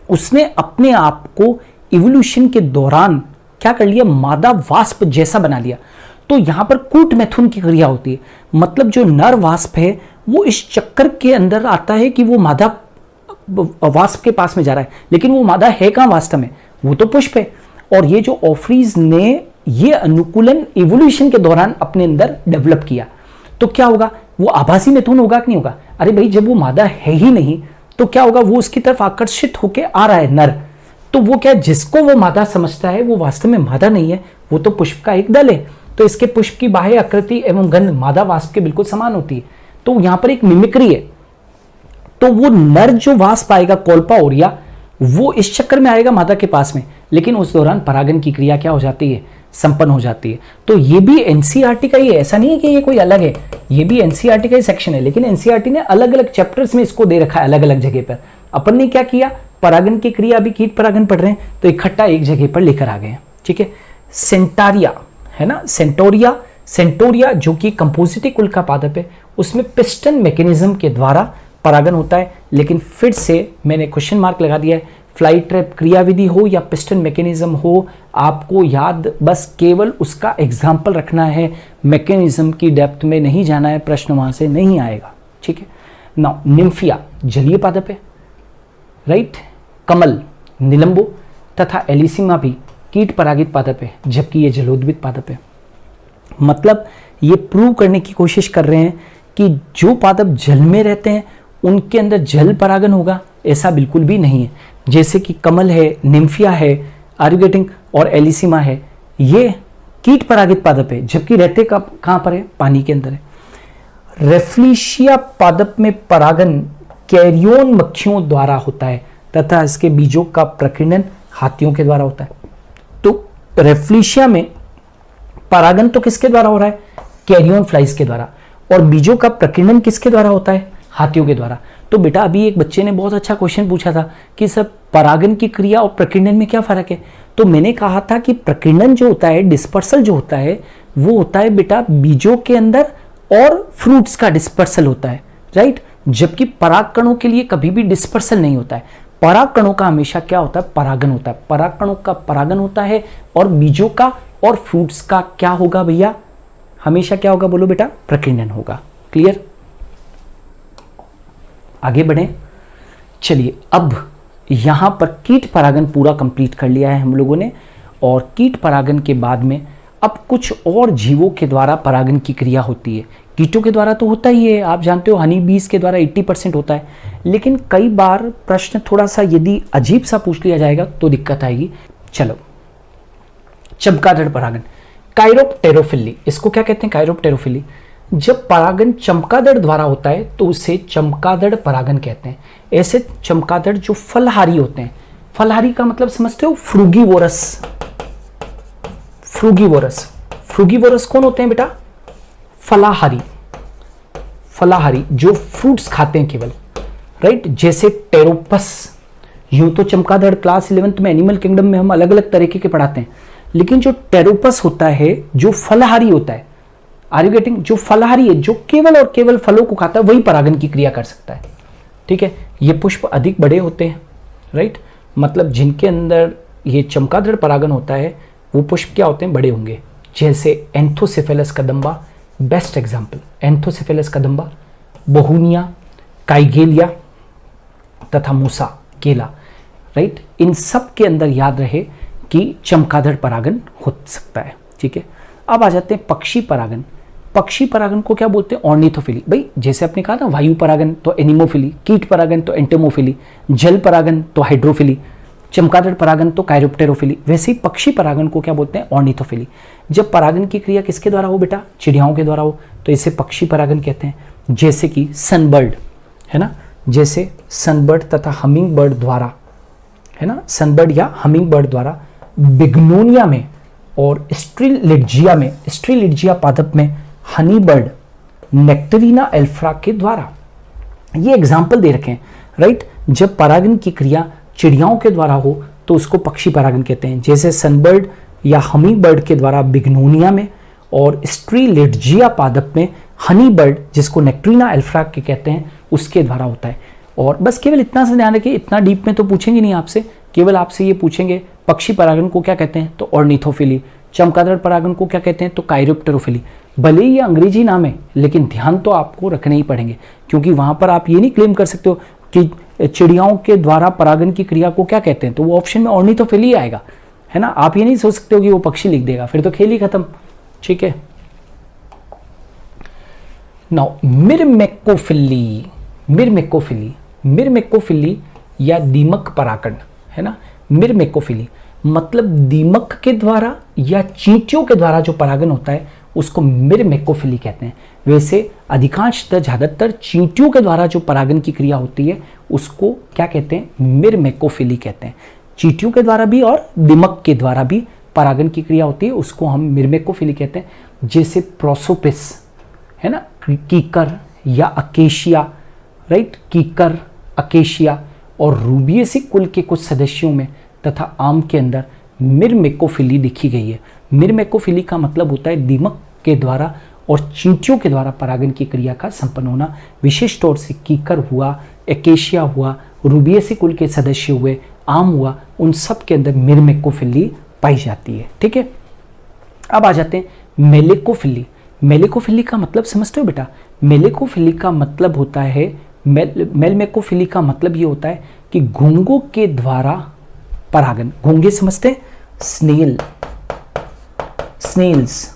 S1: उसने अपने आप को इवोल्यूशन के दौरान क्या कर लिया? मादा वास्प जैसा बना लिया। तो यहां पर कूट मैथुन की क्रिया होती है। मतलब जो नर वास्प है वो इस चक्कर के अंदर आता है कि वो मादा वास्प के पास में जा रहा है, लेकिन वो मादा है कहां वास्तव में? वो तो पुष्प है। और ये जो ऑफ्रीज ने ये अनुकूलन इवोल्यूशन के दौरान अपने अंदर डेवलप किया, तो क्या होगा? वो आभासी मैथुन होगा कि नहीं होगा? अरे भाई, जब वो मादा है ही नहीं तो क्या होगा? वो उसकी तरफ आकर्षित होकर आ रहा है नर, तो वो क्या, जिसको वो मादा समझता है वो वास्तव में मादा नहीं है, वो तो पुष्प का एक दल है। तो इसके पुष्प की बाह्य आकृति एवं गंध मादा वास्प के बिल्कुल समान होती है। तो यहां पर एक मिमिक्री है। तो वो नर जो वास्प आएगा, कोल्पा ओरिया, वो इस चक्कर में आएगा मादा के पास में, लेकिन उस दौरान परागन की क्रिया क्या हो जाती है? संपन्न हो जाती है। तो ये भी एनसीईआरटी का ही है, ऐसा नहीं है कि ये कोई अलग है, ये भी एनसीईआरटी का ही सेक्शन है, लेकिन एनसीईआरटी ने अलग अलग चैप्टर्स में इसको दे रखा है अलग अलग जगह पर। अपन ने क्या किया, परागन की क्रिया, अभी कीट परागन पढ़ रहे हैं तो इकट्ठा एक जगह पर लेकर आ गए हैं। ठीक है, सेंटारिया है ना, सेंटोरिया जो कि कंपोजिटी कुल का पादप है, उसमें पिस्टन मैकेनिज्म के द्वारा परागन होता है। लेकिन फिर से मैंने क्वेश्चन मार्क लगा दिया है, फ्लाई ट्रैप क्रियाविधि हो या पिस्टन मैकेनिज्म हो, आपको याद बस केवल उसका एग्जाम्पल रखना है, मैकेनिज्म की डेप्थ में नहीं जाना है, प्रश्न वहां से नहीं आएगा। ठीक है, नाउ निम्फिया जलीय पादप है, राइट, कमल निलंबो तथा एलिसिमा भी कीट परागित पादप है, जबकि ये जलोद्भिद पादप है। मतलब ये प्रूव करने की कोशिश कर रहे हैं कि जो पादप जल में रहते हैं उनके अंदर जल परागन होगा, ऐसा बिल्कुल भी नहीं है। जैसे कि कमल है, निम्फिया है, आर्गेटिंग और एलिसिमा है, ये कीट परागित पादप है, जबकि रहते कहां पर है, पानी के अंदर है। रेफ्लिशिया पादप में परागन कैरियोन मक्खियों द्वारा होता है तथा इसके बीजों का प्रकीर्णन हाथियों के द्वारा होता है। तो रेफ्लिशिया में परागन तो किसके द्वारा हो रहा है, कैरियोन फ्लाइज के द्वारा, और बीजों का प्रकीर्णन किसके द्वारा होता है, हाथियों के द्वारा। तो बेटा अभी एक बच्चे ने बहुत अच्छा क्वेश्चन पूछा था कि सर परागन की क्रिया और प्रकीर्णन में क्या फर्क है। तो मैंने कहा था कि प्रकीर्णन जो होता है, डिस्पर्सल जो होता है, वो होता है बेटा बीजों के अंदर और फ्रूट्स का डिस्पर्सल होता है, राइट। जबकि पराग कणों के लिए कभी भी डिस्पर्सल नहीं होता है, पराग कणों का हमेशा क्या होता है, परागन होता है। पराग कणों का परागन होता है और बीजों का और फ्रूट्स का क्या होगा भैया, हमेशा क्या होगा बोलो बेटा, प्रकीर्णन होगा। क्लियर, आगे बढ़े। चलिए अब यहां पर कीट परागन पूरा कंप्लीट कर लिया है हम लोगों ने, और कीट परागन के बाद में अब कुछ और जीवों के द्वारा परागन की क्रिया होती है। कीटों के द्वारा तो होता ही है, आप जानते हो हनी बीज के द्वारा 80% होता है, लेकिन कई बार प्रश्न थोड़ा सा यदि अजीब सा पूछ लिया जाएगा तो दिक्कत आएगी। चलो, चमगादड़ परागन, काइरोप्टेरोफिली, इसको क्या कहते हैं, काइरोप्टेरोफिली। जब परागन चमगादड़ द्वारा होता है तो उसे चमगादड़ परागन कहते हैं। ऐसे चमगादड़ जो फलहारी होते हैं, फलहारी का मतलब समझते हो, फ्रूगीवोरस। फ्रूगीवोरस, फ्रूगीवोरस कौन होते हैं बेटा, फलाहारी, फलाहारी जो फ्रूट्स खाते हैं केवल, राइट। जैसे टेरोपस, यूं तो चमगादड़ क्लास 11th में एनिमल किंगडम में हम अलग अलग तरीके के पढ़ाते हैं, लेकिन जो टेरोपस होता है जो फलहारी होता है, आर यू गेटिंग, जो फलहारी है, जो केवल और केवल फलों को खाता है, वही परागन की क्रिया कर सकता है। ठीक है, ये पुष्प अधिक बड़े होते हैं, राइट, मतलब जिनके अंदर ये चमगादड़ परागन होता है वो पुष्प क्या होते हैं, बड़े होंगे। जैसे एंथोसेफेलस कदम्बा, बेस्ट एग्जाम्पल, एंथोसेफेलस कदम्बा, बोहुनिया, काइगेलिया तथा मूसा केला, राइट। इन सब के अंदर याद रहे कि चमगादड़ परागन हो सकता है। ठीक है, अब आ जाते हैं पक्षी परागन। पक्षी परागन को क्या बोलते हैं, ऑर्निथोफिली। भाई जैसे आपने कहा ना, वायु परागन तो एनिमोफिली, कीट परागन तो एंटेमोफिली, जल परागन तो हाइड्रोफिली, चमगादड़ परागन तो काइरोप्टेरोफिली, वैसे ही पक्षी परागन को क्या बोलते हैं, ऑर्निथोफिली। जब परागन की क्रिया किसके द्वारा हो बेटा, चिड़ियाओं के द्वारा हो तो इसे पक्षी परागन कहते हैं। जैसे कि सनबर्ड है ना, जैसे सनबर्ड तथा हमिंग बर्ड द्वारा, है ना, सनबर्ड या हमिंग बर्ड द्वारा बिग्नोनिया में और स्ट्रीलिड्जिया में, स्ट्रीलिड्जिया पादप में हनी बर्ड नेक्टरीना एल्फ्रा के द्वारा, ये एग्जाम्पल दे रखे हैं, राइट। जब परागन की क्रिया चिड़ियाओं के द्वारा हो तो उसको पक्षी परागन कहते हैं। जैसे सनबर्ड या हमिंग बर्ड के द्वारा बिग्नोनिया में और स्ट्रीलिड्जिया पादप में हनी बर्ड, जिसको नेक्टरीना एल्फ्रा के कहते हैं, उसके द्वारा होता है। और बस केवल इतना से ध्यान रखिए, इतना डीप में तो पूछेंगे नहीं आपसे, केवल आपसे ये पूछेंगे पक्षी परागन को क्या कहते हैं, तो ऑर्निथोफिली। चमगादड़ परागन को क्या कहते हैं, तो काइरोप्टेरोफिली। भले ही ये अंग्रेजी नाम है, लेकिन ध्यान तो आपको रखने ही पड़ेंगे, क्योंकि वहां पर आप ये नहीं क्लेम कर सकते हो कि चिड़ियाओं के द्वारा परागन की क्रिया को क्या कहते हैं, तो वो ऑप्शन में ऑर्निथोफिली आएगा, है ना। आप ये नहीं सोच सकते हो कि वो पक्षी लिख देगा, फिर तो खेल ही खत्म। ठीक है, नाउ मिरमेकोफिली, मिरमेकोफिली, मिरमेकोफिली या दीमक परागन, है ना। मिरमेकोफिली मतलब दीमक के द्वारा या चींटियों के द्वारा जो परागन होता है उसको मिरमेकोफिली कहते हैं। वैसे अधिकांशतः ज्यादातर चींटियों के द्वारा जो परागन की क्रिया होती है उसको क्या कहते हैं, मिरमेकोफिली कहते हैं। चींटियों के द्वारा भी और दीमक के द्वारा भी परागन की क्रिया होती है उसको हम मिर्मेकोफिली कहते हैं। जैसे प्रोसोपिस है ना, कीकर या अकेशिया, राइट, कीकर, अकेशिया और रूबिएसी कुल के कुछ सदस्यों में तथा आम के अंदर मिर्मेकोफिली देखी गई है। मिर्मेकोफिली का मतलब होता है दीमक के द्वारा और चींटियों के द्वारा परागन की क्रिया का संपन्न होना। विशेष तौर से कीकर हुआ, एकेशिया हुआ, रूबिएसी कुल के सदस्य हुए, आम हुआ, उन सब के अंदर मिर्मेकोफिली पाई जाती है। ठीक है, अब आ जाते हैं मेलेकोफिली। मेलेकोफिली का मतलब समझते हो बेटा? मेलेकोफिली का मतलब होता है, मेलमेकोफिली का मतलब ये होता है कि घोंघों के द्वारा परागन। घोंघे समझते हैं? स्नेल्स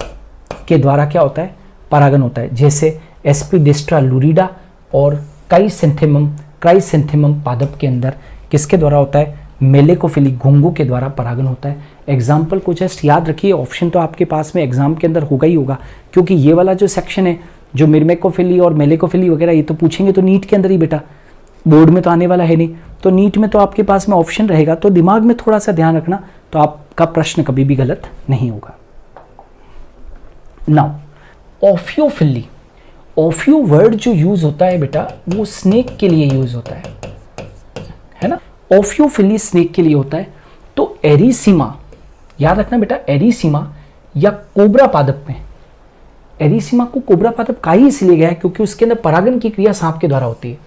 S1: के द्वारा क्या होता है? परागन होता है। जैसे एस्पिडिस्ट्रा लुरिडा और क्राइसेंथेमम पादप के अंदर किसके द्वारा होता है? मेलेकोफिली, घोंघों के द्वारा परागन होता है। एग्जाम्पल को जस्ट याद रखिए, ऑप्शन तो आपके पास में एग्जाम के अंदर होगा ही होगा, क्योंकि ये वाला जो सेक्शन है जो मिर्मेकोफिली और मेलेकोफिली वगैरह ये तो पूछेंगे तो नीट के अंदर ही बेटा, बोर्ड में तो आने वाला है नहीं। तो नीट में तो आपके पास में ऑप्शन रहेगा, तो दिमाग में थोड़ा सा ध्यान रखना, तो आपका प्रश्न कभी भी गलत नहीं होगा। नाउ ओफियोफिली, ओफियो वर्ड जो यूज होता है बेटा वो स्नेक के लिए यूज होता है ना। ओफियोफिली स्नेक के लिए होता है। तो एरिसीमा, याद रखना बेटा, एरिसीमा या कोबरा पादप में, एरिसीमा को कोबरा पादप कहा ही इसलिए गया है क्योंकि उसके अंदर परागन की क्रिया सांप के द्वारा होती है।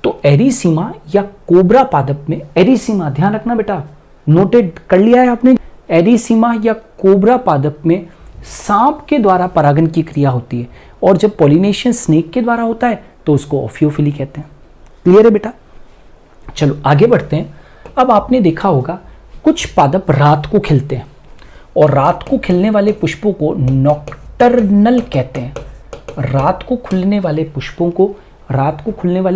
S1: तो एरिसीमा या कोबरा पादप में, एरिसीमा ध्यान रखना बेटा, नोटेड कर लिया है आपने? एरिसीमा या कोबरा पादप में सांप के द्वारा परागन की क्रिया होती है, और जब पॉलिनेशन स्नेक के द्वारा होता है तो उसको ओफियोफिली कहते हैं। क्लियर है बेटा? चलो आगे बढ़ते हैं। अब आपने देखा होगा कुछ पादप रात को खिलते हैं, और रात को खिलने वाले पुष्पों को नॉक्टर्नल कहते हैं। रात को खुलने वाले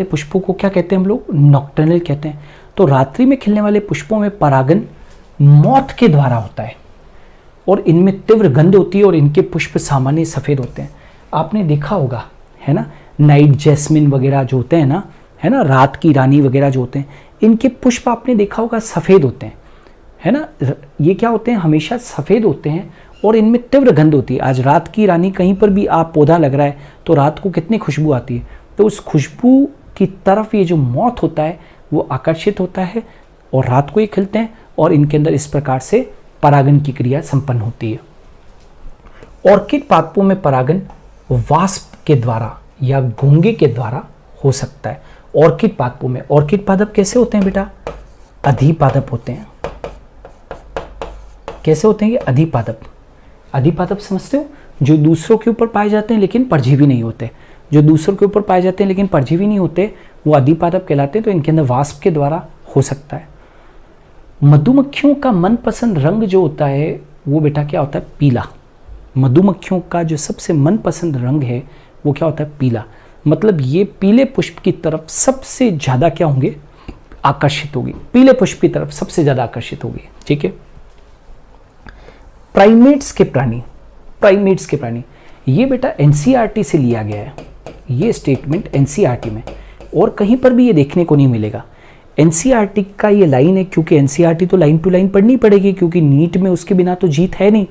S1: पुष्पों को क्या कहते हैं हम लोग? नॉक्टर्नल कहते हैं। तो रात्रि में खिलने वाले पुष्पों में परागन मॉथ के द्वारा होता है, और इनमें तीव्र गंध होती है, और इनके पुष्प सामान्य सफेद होते हैं। आपने देखा होगा है ना, नाइट जैस्मिन वगैरह जो होते हैं ना, है ना, रात की रानी वगैरह जो होते हैं, इनके पुष्प आपने देखा होगा सफेद होते हैं, है ना। ये क्या होते हैं? हमेशा सफेद होते हैं, और इनमें तीव्र गंध होती है। आज रात की रानी कहीं पर भी आप पौधा लग रहा है तो रात को कितनी खुशबू आती है, तो उस खुशबू की तरफ ये जो मॉथ होता है वो आकर्षित होता है, और रात को ये खिलते हैं, और इनके अंदर इस प्रकार से परागन की क्रिया संपन्न होती है। ऑर्किड पादपों में परागन वास्प के द्वारा या घोंघे के द्वारा हो सकता है। ऑर्किड पादपों में, ऑर्किड पादप कैसे होते हैं बेटा? अधिपादप होते हैं। कैसे होते हैं ये? अधिपादप। अधिपादप समझते हो? जो दूसरों के ऊपर पाए जाते हैं लेकिन परजीवी नहीं होते। जो दूसरों के ऊपर पाए जाते हैं लेकिन परजीवी नहीं होते वो अधिपादप कहलाते हैं। तो इनके अंदर वास्प के द्वारा हो सकता है। मधुमक्खियों का मनपसंद रंग जो होता है वो बेटा क्या होता है? पीला। मधुमक्खियों का जो सबसे मनपसंद रंग है वो क्या होता है? पीला। मतलब ये पीले पुष्प की तरफ सबसे ज्यादा क्या होंगे? आकर्षित होगी। पीले पुष्प की तरफ सबसे ज्यादा आकर्षित होगी। ठीक है। प्राइमेट्स के प्राणी, ये बेटा एनसीईआरटी से लिया गया है। ये स्टेटमेंट एनसीईआरटी में और कहीं पर भी ये देखने को नहीं मिलेगा। एनसीईआरटी का ये लाइन है, क्योंकि एनसीईआरटी तो लाइन टू लाइन पढ़नी पड़ेगी, क्योंकि नीट में उसके बिना तो जीत है नहीं।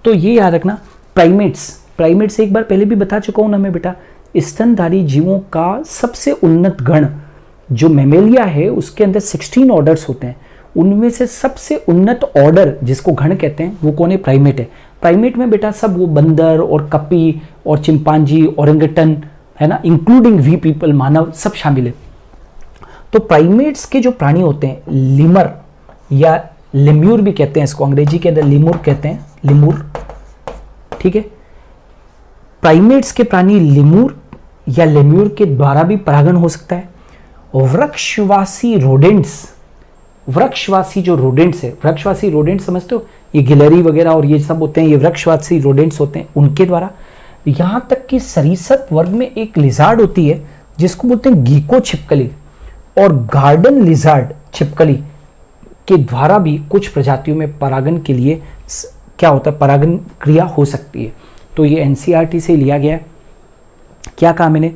S1: तो ये याद रखना, प्राइमेट्स एक बार पहले भी बता चुका हूं ना मैं बेटा, स्तनधारी जीवों का सबसे उन्नत गण जो मेमेलिया है उसके अंदर 16 ऑर्डर्स होते हैं। उनमें से सबसे उन्नत ऑर्डर जिसको गण कहते हैं वो कौन है? प्राइमेट है। प्राइमेट में बेटा सब वो बंदर और कपी और चिंपांजी, ओरेंगटन, है ना, इंक्लूडिंग वी पीपल, मानव, सब शामिल है। तो प्राइमेट्स के जो प्राणी होते हैं, लिमर या लेम्यूर भी कहते हैं इसको, अंग्रेजी के अंदर लिमुर कहते हैं, लिमुर। ठीक है। प्राइमेट्स के प्राणी लिमूर या लेम्यूर के द्वारा भी परागन हो सकता है। वृक्षवासी रोडेंट्स, वृक्षवासी जो रोडेंट्स है, वृक्षवासी रोडेंट्स समझते हो? ये गिलहरी वगैरह और ये सब होते हैं, ये वृक्षवासी रोडेंट्स होते हैं, उनके द्वारा। यहां तक कि सरीसृप वर्ग में एक लिजार्ड होती है जिसको बोलते हैं गीको छिपकली, और गार्डन लिजार्ड छिपकली के द्वारा भी कुछ प्रजातियों में परागन के लिए क्या होता है? परागन क्रिया हो सकती है। तो ये एनसीईआरटी से लिया गया है। क्या कहा मैंने?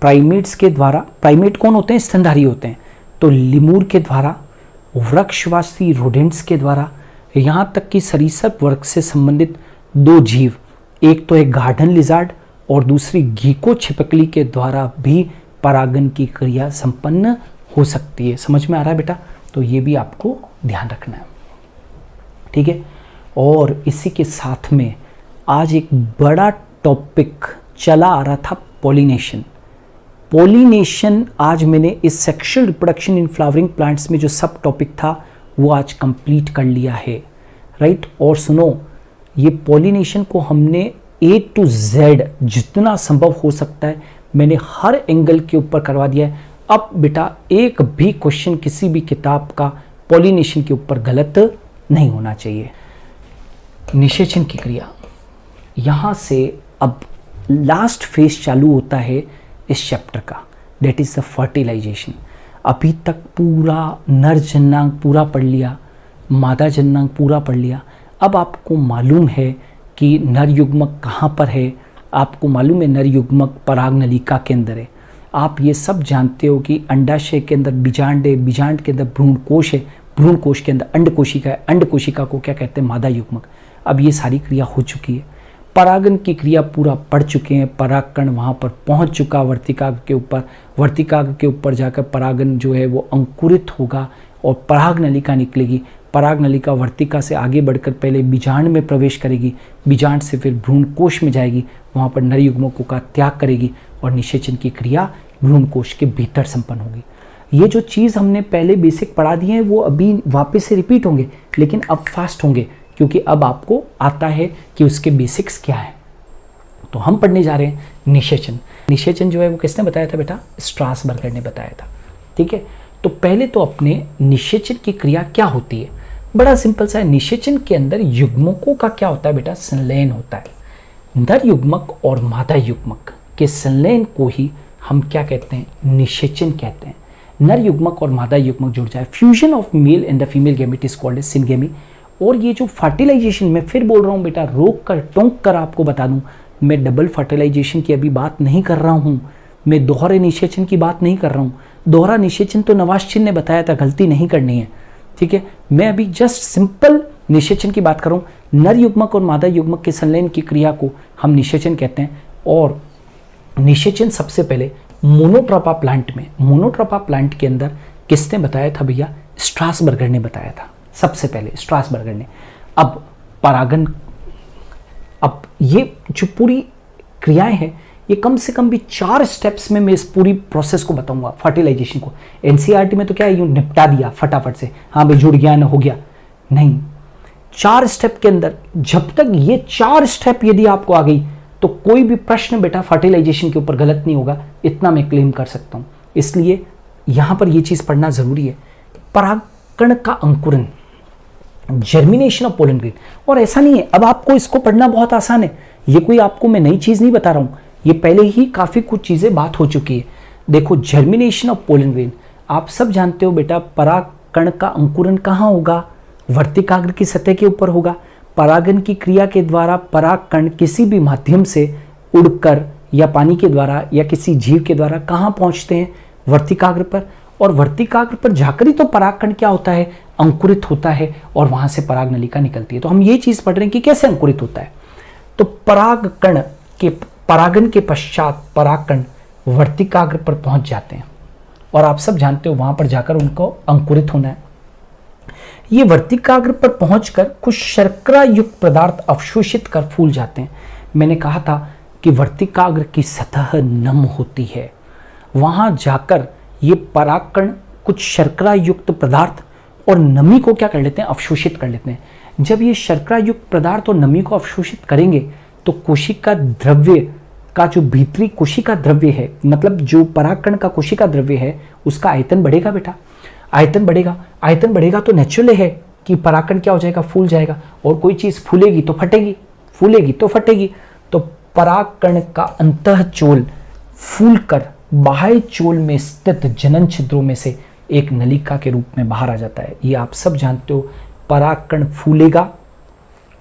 S1: प्राइमेट्स के द्वारा। प्राइमेट कौन होते हैं? स्तनधारी होते हैं। तो लिमूर के द्वारा, वृक्षवासी रोडेंट्स के द्वारा, यहाँ तक कि सरीसृप वर्ग से संबंधित 2 जीव, एक तो एक गार्डन लिजार्ड और दूसरी गीको छिपकली के द्वारा भी परागन की क्रिया संपन्न हो सकती है। समझ में आ रहा है बेटा? तो ये भी आपको ध्यान रखना है, ठीक है। और इसी के साथ में आज एक बड़ा टॉपिक चला आ रहा था, पॉलिनेशन। पॉलिनेशन आज मैंने इस sexual reproduction in flowering plants में जो सब टॉपिक था वो आज कंप्लीट कर लिया है, राइट। और सुनो, ये पॉलिनेशन को हमने A to Z जितना संभव हो सकता है मैंने हर एंगल के ऊपर करवा दिया है। अब बेटा एक भी क्वेश्चन किसी भी किताब का पॉलिनेशन के ऊपर गलत नहीं होना चाहिए। निषेचन की क्रिया, यहाँ से अब लास्ट फेज चालू होता है इस चैप्टर का, डेट इज द फर्टिलाइजेशन। अभी तक पूरा नर जन्नांग पूरा पढ़ लिया, मादा जन्नांग पूरा पढ़ लिया। अब आपको मालूम है कि नर युग्मक कहाँ पर है, आपको मालूम है नर युग्मक पराग नलिका के अंदर है। आप ये सब जानते हो कि अंडाशय के अंदर बीजांड है, बीजांड के अंदर भ्रूण कोश है, भ्रूण कोश के अंदर अंड कोशिका है, अंड कोशिका को क्या कहते हैं, मादा युग्मक। अब ये सारी क्रिया हो चुकी है, परागन की क्रिया पूरा पढ़ चुके हैं, परागकण वहाँ पर पहुँच चुका वर्तिकाग्र के ऊपर। वर्तिकाग्र के ऊपर जाकर परागन जो है वो अंकुरित होगा और पराग नलिका निकलेगी। पराग नलिका वर्तिका से आगे बढ़कर पहले बीजांड में प्रवेश करेगी, बीजांड से फिर भ्रूण कोश में जाएगी, वहाँ पर नर युग्मकों का त्याग करेगी और निषेचन की क्रिया भ्रूण कोश के भीतर संपन्न होगी। ये जो चीज़ हमने पहले बेसिक पढ़ा दी है वो अभी वापस से रिपीट होंगे, लेकिन अब फास्ट होंगे क्योंकि अब आपको आता है कि उसके बेसिक्स क्या है। तो हम पढ़ने जा रहे हैं निषेचन। निषेचन जो है वो किसने बताया था बेटा? स्ट्रासबर्गर ने बताया था, ठीक है। तो पहले तो अपने निषेचन की क्रिया क्या होती है, बड़ा सिंपल सा है। निषेचन के अंदर युग्मकों का क्या होता है बेटा? संलयन होता है। नर युग्मक और मादा युग्मक के संलयन को ही हम क्या कहते हैं? निषेचन कहते हैं। नर युग्मक और मादा युग्मक जुड़ जाए, fusion of male and the female gamete is called as syngamy. और ये जो फर्टिलाइजेशन, मैं फिर बोल रहा हूँ बेटा, रोक कर टोंक कर आपको बता दूं, मैं डबल फर्टिलाइजेशन की अभी बात नहीं कर रहा हूँ, मैं दोहरे निषेचन की बात नहीं कर रहा हूँ। दोहरा निषेचन तो नवाज़ ने बताया था, गलती नहीं करनी है, ठीक है। मैं अभी जस्ट सिंपल निषेचन की बात कर रहा हूँ। नर युग्मक और मादा युग्मक के संलयन की क्रिया को हम निषेचन कहते हैं। और निषेचन सबसे पहले मोनोट्रोपा प्लांट में, मोनोट्रोपा प्लांट के अंदर किसने बताया था भैया? स्ट्रासबर्गर ने बताया था, सबसे पहले स्ट्रासबर्गर ने। अब परागन, अब ये जो पूरी क्रियाएं हैं ये कम से कम भी 4 स्टेप्स में मैं इस पूरी प्रोसेस को बताऊंगा, फर्टिलाइजेशन को। एनसीईआरटी में तो क्या है, यूं निपटा दिया फटाफट से, हाँ भाई जुड़ गया ना हो गया, नहीं। 4 स्टेप के अंदर जब तक ये 4 स्टेप यदि आपको आ गई तो कोई भी प्रश्न बेटा फर्टिलाइजेशन के ऊपर गलत नहीं होगा, इतना मैं क्लेम कर सकता हूं। इसलिए यहां पर यह चीज पढ़ना जरूरी है। परागकण का अंकुरन, जर्मिनेशन ऑफ पोलन ग्रेन। और ऐसा नहीं है, अब आपको इसको पढ़ना बहुत आसान है, ये कोई आपको मैं नई चीज नहीं बता रहा हूं, ये पहले ही काफी कुछ चीजें बात हो चुकी है। देखो, जर्मिनेशन ऑफ पोलन ग्रेन, आप सब जानते हो बेटा, परागकण का अंकुरन कहाँ होगा? वर्तिकाग्र की सतह के ऊपर होगा। परागन की क्रिया के द्वारा परागकण किसी भी माध्यम से उड़कर या पानी के द्वारा या किसी जीव के द्वारा कहाँ पहुंचते हैं? वर्तिकाग्र पर। और वर्तिकाग्र पर जाकर ही तो परागकण क्या होता है? अंकुरित होता है और वहां से पराग नलिका निकलती है। तो हम ये चीज पढ़ रहे हैं कि कैसे अंकुरित होता है। तो परागकण के परागन के पश्चात परागकण वर्तिकाग्र पर पहुंच जाते हैं और आप सब जानते हो वहां पर जाकर उनको अंकुरित होना है। ये वर्तिकाग्र पर पहुंचकर कुछ शर्करा युक्त पदार्थ अवशोषित कर फूल जाते हैं। मैंने कहा था कि वर्तिकाग्र की सतह नम होती है, वहां जाकर ये परागकण कुछ शर्करा युक्त पदार्थ और नमी को क्या कर लेते हैं? अवशोषित कर लेते हैं। जब ये शर्करा युक्त पदार्थ और नमी को अवशोषित करेंगे तो कोशिका द्रव्य का जो भीतरी कोशिका द्रव्य है, मतलब जो परागकण का कोशिका द्रव्य है, उसका आयतन बढ़ेगा बेटा। आयतन बढ़ेगा, आयतन बढ़ेगा तो नेचुरल है कि परागकण क्या हो जाएगा? फूल जाएगा। और कोई चीज फूलेगी तो फटेगी, फूलेगी तो फटेगी। तो परागकण का अंतःचोल फूलकर बाह्य चोल में स्थित जनन छिद्रों में से एक नलिका के रूप में बाहर आ जाता है। ये आप सब जानते हो, परागकण फूलेगा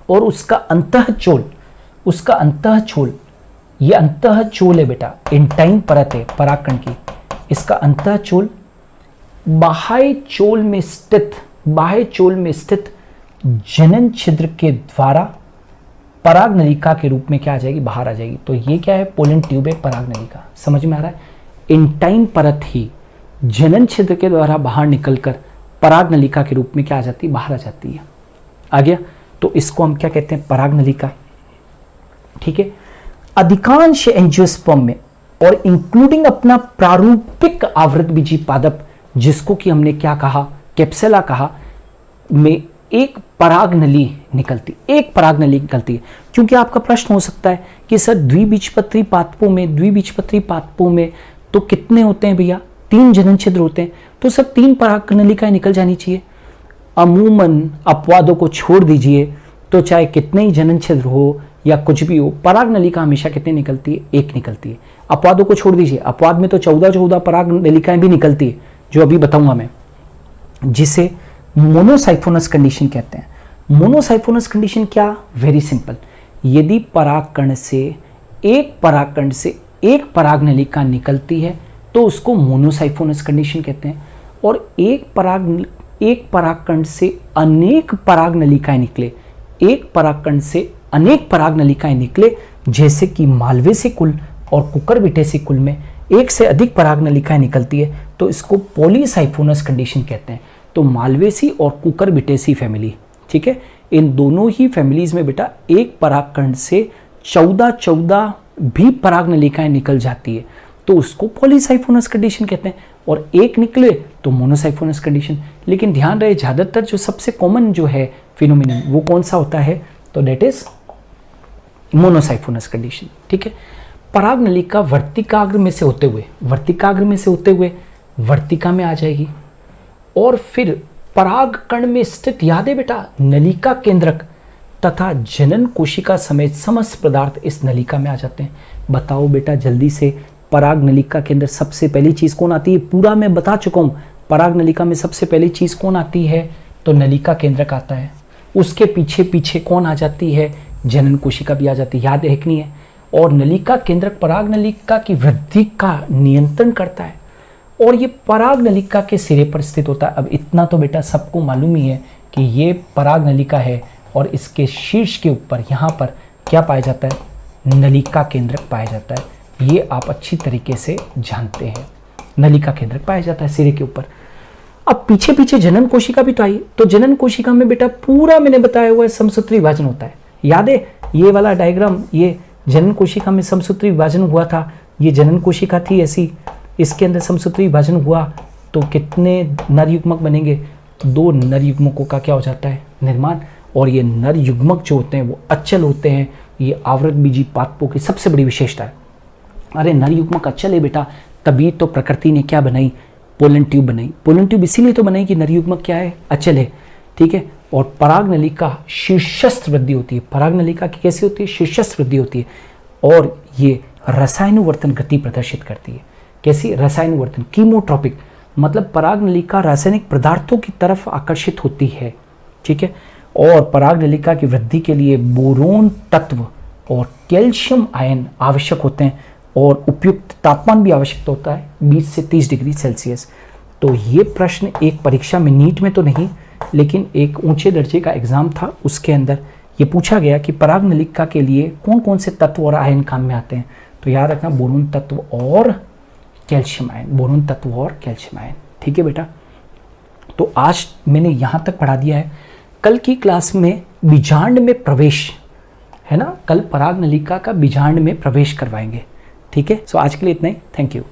S1: और उसका अंतःचोल, उसका अंतःचोल, ये अंतःचोल है बेटा, इंटाइन परत है परागकण की। इसका अंतःचोल बाह्य चोल में स्थित जनन छिद्र के द्वारा पराग नलिका के रूप में क्या आ जाएगी, बाहर आ जाएगी। तो ये क्या है, पोलन ट्यूब है, पराग नलिका। समझ में आ रहा है? इंटाइन परत ही जनन छिद्र के द्वारा बाहर निकलकर पराग नलिका के रूप में क्या आ जाती है, बाहर आ जाती है। आ गया? तो इसको हम क्या कहते हैं, पराग नलिका। ठीक है। अधिकांश एंजियोस्पर्म में और इंक्लूडिंग अपना प्रारूपिक आवृतबीजी पादप, जिसको कि हमने क्या कहा, कैप्सुला कहा, में एक पराग नली निकलती है। क्योंकि आपका प्रश्न हो सकता है कि सर द्विबीजपत्री पादपों में तो कितने होते हैं भैया, 3 जनन छिद्र होते हैं, तो सर 3 पराग नलिकाएं निकल जानी चाहिए। अमूमन अपवादों को छोड़ दीजिए, तो चाहे कितने ही जनन छिद्र हो या कुछ भी हो, पराग नलिका हमेशा कितने निकलती है, 1 निकलती है। अपवादों को छोड़ दीजिए, अपवाद में तो 14 पराग नलिकाएं भी निकलती है, जो अभी बताऊंगा मैं, जिसे मोनोसाइफोनस कंडीशन कहते हैं। मोनोसाइफोनस कंडीशन क्या, वेरी सिंपल, यदि परागकण से एक पराग नलिका निकलती है तो उसको मोनोसाइफोनस कंडीशन कहते हैं। और एक परागकण से अनेक पराग नलिकाएं निकले, जैसे कि मालवेसी कुल और कुकुरबिटेसी कुल में एक से अधिक पराग नलिकाएं निकलती है, तो इसको पॉलीसाइफोनस कंडीशन कहते हैं। तो मालवेसी और कुकुरबिटेसी फैमिली, ठीक है, इन दोनों ही फैमिलीज में बेटा एक परागकण से 14 भी पराग नलिकाएं निकल जाती है, तो उसको पॉलीसाइफोनस कंडीशन कहते हैं। और एक निकले तो मोनोसाइफोनस कंडीशन। लेकिन ध्यान रहे, ज्यादातर जो सबसे कॉमन जो है फिनोमिनन, वो कौन सा होता है, तो डेट इज मोनोसाइफोनस कंडीशन। ठीक है। पराग नलिका वर्तिकाग्र में से होते हुए वर्तिका में आ जाएगी, और फिर पराग कण में स्थित, याद है बेटा, नलिका केंद्रक तथा जनन कोशिका समेत समस्त पदार्थ इस नलिका में आ जाते हैं। बताओ बेटा जल्दी से, पराग नलिका के अंदर सबसे पहली चीज कौन आती है, पूरा मैं बता चुका हूं। पराग नलिका में सबसे पहली चीज कौन आती है, तो नलिका केंद्रक आता है। उसके पीछे पीछे कौन आ जाती है, जनन कोशिका भी आ जाती है, याद है कि नहीं है। और नलिका केंद्रक पराग नलिका की वृद्धि का नियंत्रण करता है, और ये पराग नलिका के सिरे पर स्थित होता है। अब इतना तो बेटा सबको मालूम ही है कि ये पराग नलिका है, और इसके शीर्ष के ऊपर यहाँ पर क्या पाया जाता है, नलिका केंद्रक पाया जाता है। ये आप अच्छी तरीके से जानते हैं, नलिका केंद्रक पाया जाता है सिरे के ऊपर। अब पीछे पीछे जनन कोशिका भी तो आई, तो जनन कोशिका में बेटा पूरा मैंने बताया हुआ है समसूत्री विभाजन होता है। याद है ये वाला डायग्राम, ये जनन कोशिका में समसूत्री विभाजन हुआ था, ये जनन कोशिका थी ऐसी, इसके अंदर समसूत्री विभाजन हुआ तो कितने नर युग्मक बनेंगे, 2 नर युग्मकों का क्या हो जाता है, निर्माण। और ये नर युग्मक जो होते हैं वो अचल होते हैं, ये आवृतबीजी पादपों की सबसे बड़ी विशेषता है। अरे नर युग्मक अचल है बेटा, तभी तो प्रकृति ने क्या बनाई, पोलन ट्यूब बनाई। पोलन ट्यूब इसीलिए तो बनाई कि नर युग्मक क्या है, अचल है। ठीक है। और पराग नलिका शीर्षस्थ वृद्धि होती है, पराग नलिका की कैसी होती है, शीर्षस्थ वृद्धि होती है, और ये रसायनुवर्तन गति प्रदर्शित करती है। कैसी, रसायनुवर्तन, कीमोट्रॉपिक, मतलब पराग नलिका रासायनिक पदार्थों की तरफ आकर्षित होती है। ठीक है। और पराग नलिका की वृद्धि के लिए बोरोन तत्व और कैल्शियम आयन आवश्यक होते हैं, और उपयुक्त तापमान भी आवश्यक होता है, 20 से 30 डिग्री सेल्सियस। तो ये प्रश्न एक परीक्षा में, नीट में तो नहीं, लेकिन एक ऊंचे दर्जे का एग्जाम था, उसके अंदर ये पूछा गया कि पराग नलिका के लिए कौन कौन से तत्व और आयन काम में आते हैं। तो याद रखना, बोरोन तत्व और कैल्शियम आयन। ठीक है बेटा। तो आज मैंने यहाँ तक पढ़ा दिया है। कल की क्लास में बीजांड में प्रवेश है ना, कल पराग नलिका का बीजांड में प्रवेश करवाएंगे। ठीक है। सो आज के लिए इतना ही, थैंक यू।